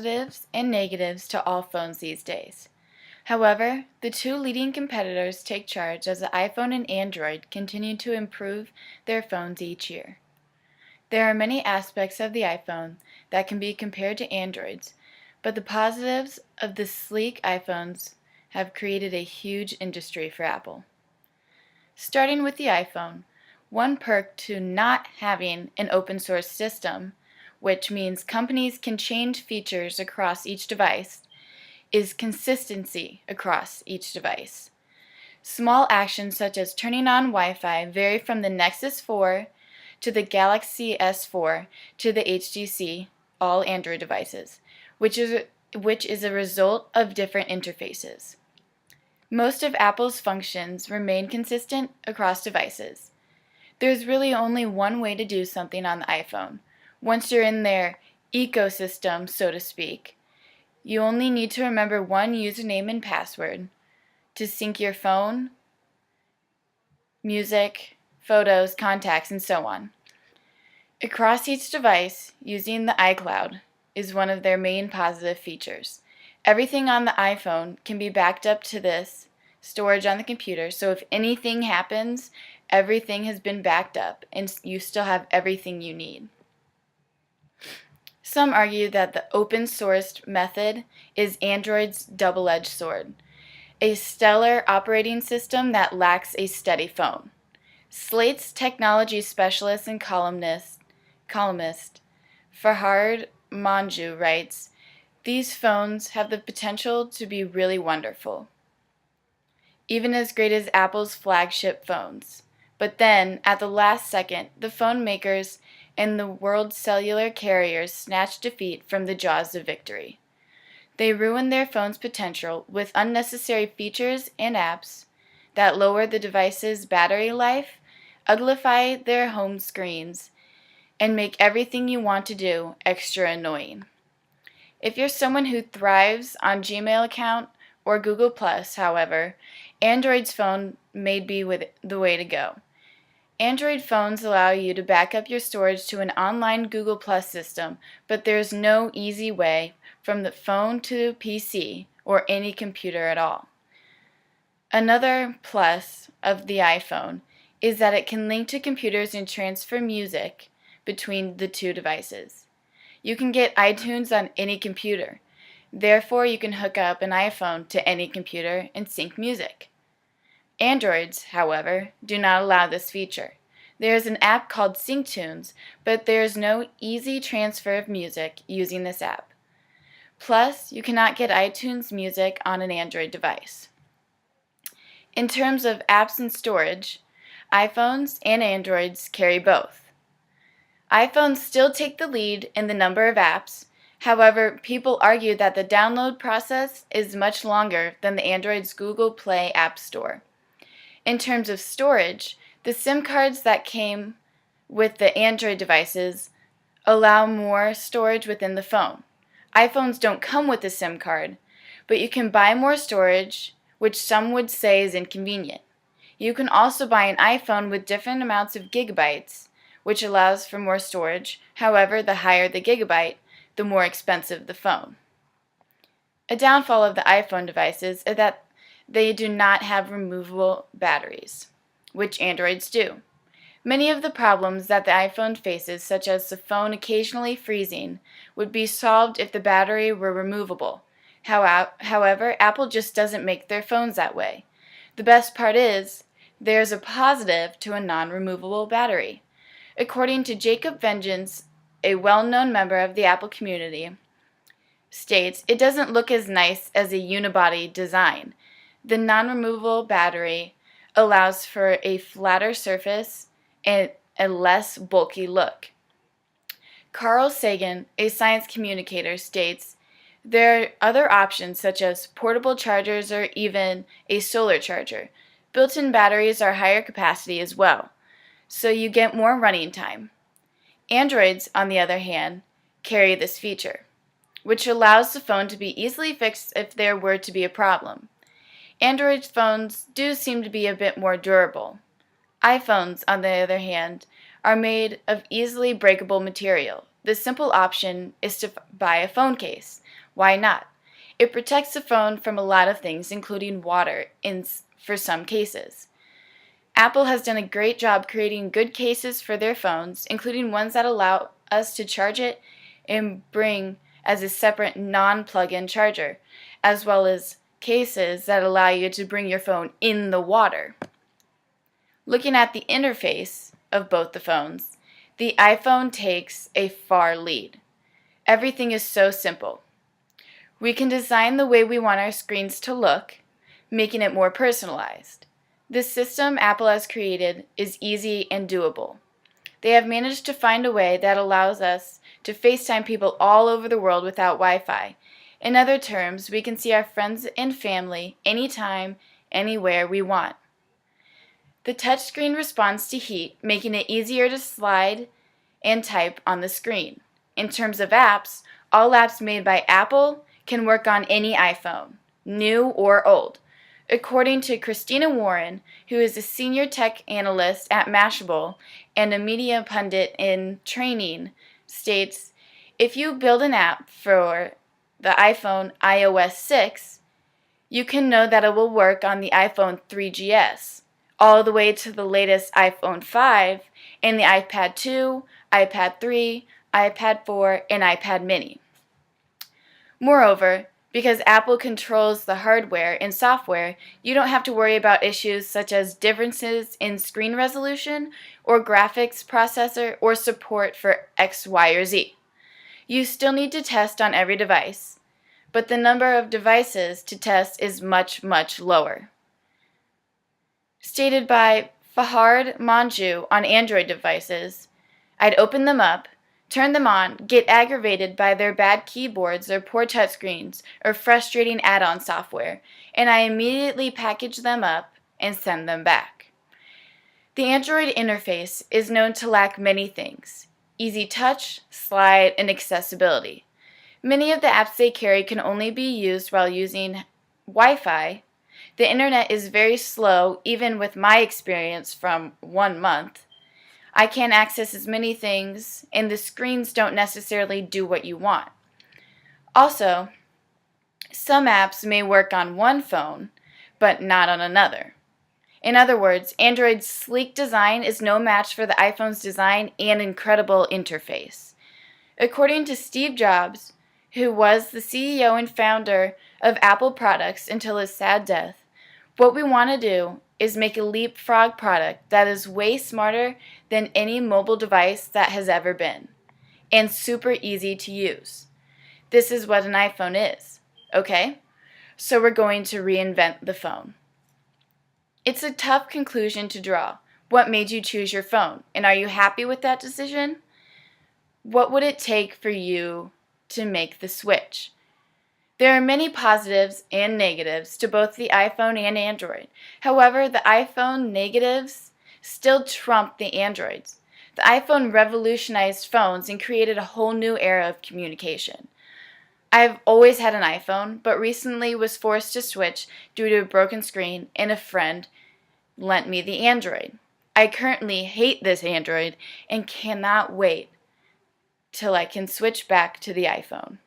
positives and negatives to all phones these days. However, the two leading competitors take charge as the iPhone and Android continue to improve their phones each year. There are many aspects of the iPhone that can be compared to Androids, but the positives of the sleek iPhones have created a huge industry for Apple. Starting with the iPhone, one perk to not having an open source system, which means companies can change features across each device, is consistency across each device. Small actions such as turning on Wi-Fi vary from the Nexus 4 to the Galaxy S4 to the HTC, all Android devices, which is a result of different interfaces. Most of Apple's functions remain consistent across devices. There's really only one way to do something on the iPhone. Once you're in their ecosystem, so to speak, you only need to remember one username and password to sync your phone, music, photos, contacts, and so on. Across each device, using the iCloud is one of their main positive features. Everything on the iPhone can be backed up to this storage on the computer, so if anything happens, everything has been backed up and you still have everything you need. Some argue that the open-sourced method is Android's double-edged sword, a stellar operating system that lacks a steady phone. Slate's technology specialist and columnist Farhad Manjoo writes, "These phones have the potential to be really wonderful, even as great as Apple's flagship phones. But then, at the last second, the phone makers and the world's cellular carriers snatch defeat from the jaws of victory. They ruin their phone's potential with unnecessary features and apps that lower the device's battery life, uglify their home screens, and make everything you want to do extra annoying. If you're someone who thrives on Gmail account or Google+, however, Android's phone may be the way to go. Android phones allow you to back up your storage to an online Google+ system, but there's no easy way from the phone to PC or any computer at all. Another plus of the iPhone is that it can link to computers and transfer music between the two devices. You can get iTunes on any computer. Therefore, you can hook up an iPhone to any computer and sync music. Androids, however, do not allow this feature. There is an app called SyncTunes, but there is no easy transfer of music using this app. Plus, you cannot get iTunes music on an Android device. In terms of apps and storage, iPhones and Androids carry both. iPhones still take the lead in the number of apps. However, people argue that the download process is much longer than the Android's Google Play App Store. In terms of storage, the SIM cards that came with the Android devices allow more storage within the phone. iPhones don't come with a SIM card, but you can buy more storage, which some would say is inconvenient. You can also buy an iPhone with different amounts of gigabytes, which allows for more storage. However, the higher the gigabyte, the more expensive the phone. A downfall of the iPhone devices is that they do not have removable batteries, which Androids do. Many of the problems that the iPhone faces, such as the phone occasionally freezing, would be solved if the battery were removable. However, Apple just doesn't make their phones that way. The best part is, there's a positive to a non-removable battery. According to Jacob Vengeance, a well-known member of the Apple community, states, "It doesn't look as nice as a unibody design. The non-removable battery allows for a flatter surface and a less bulky look." Carl Sagan, a science communicator, states, "There are other options such as portable chargers or even a solar charger. Built-in batteries are higher capacity as well, so you get more running time." Androids, on the other hand, carry this feature, which allows the phone to be easily fixed if there were to be a problem. Android phones do seem to be a bit more durable. iPhones, on the other hand, are made of easily breakable material. The simple option is to buy a phone case. Why not? It protects the phone from a lot of things, including water for some cases. Apple has done a great job creating good cases for their phones, including ones that allow us to charge it and bring as a separate non-plug-in charger, as well as cases that allow you to bring your phone in the water. Looking at the interface of both the phones, the iPhone takes a far lead. Everything is so simple. We can design the way we want our screens to look, making it more personalized. The system Apple has created is easy and doable. They have managed to find a way that allows us to FaceTime people all over the world without Wi-Fi. In other terms, we can see our friends and family anytime, anywhere we want. The touchscreen responds to heat, making it easier to slide and type on the screen. In terms of apps, all apps made by Apple can work on any iPhone, new or old. According to Christina Warren, who is a senior tech analyst at Mashable and a media pundit in training, states, if you build an app for the iPhone iOS 6, you can know that it will work on the iPhone 3GS, all the way to the latest iPhone 5 and the iPad 2, iPad 3, iPad 4, and iPad mini. Moreover, because Apple controls the hardware and software, you don't have to worry about issues such as differences in screen resolution or graphics processor or support for X, Y, or Z. You still need to test on every device, but the number of devices to test is much, much lower. Stated by Fahad Manjoo on Android devices, I'd open them up, turn them on, get aggravated by their bad keyboards or poor touchscreens or frustrating add-on software, and I immediately package them up and send them back. The Android interface is known to lack many things: easy touch, slide, and accessibility. Many of the apps they carry can only be used while using Wi-Fi. The internet is very slow, even with my experience from 1 month. I can't access as many things, and the screens don't necessarily do what you want. Also, some apps may work on one phone, but not on another. In other words, Android's sleek design is no match for the iPhone's design and incredible interface. According to Steve Jobs, who was the CEO and founder of Apple products until his sad death, what we want to do is make a leapfrog product that is way smarter than any mobile device that has ever been, and super easy to use. This is what an iPhone is, okay? So we're going to reinvent the phone. It's a tough conclusion to draw. What made you choose your phone? And are you happy with that decision? What would it take for you to make the switch? There are many positives and negatives to both the iPhone and Android. However, the iPhone negatives still trump the Androids. The iPhone revolutionized phones and created a whole new era of communication. I've always had an iPhone, but recently was forced to switch due to a broken screen, and a friend lent me the Android. I currently hate this Android and cannot wait till I can switch back to the iPhone.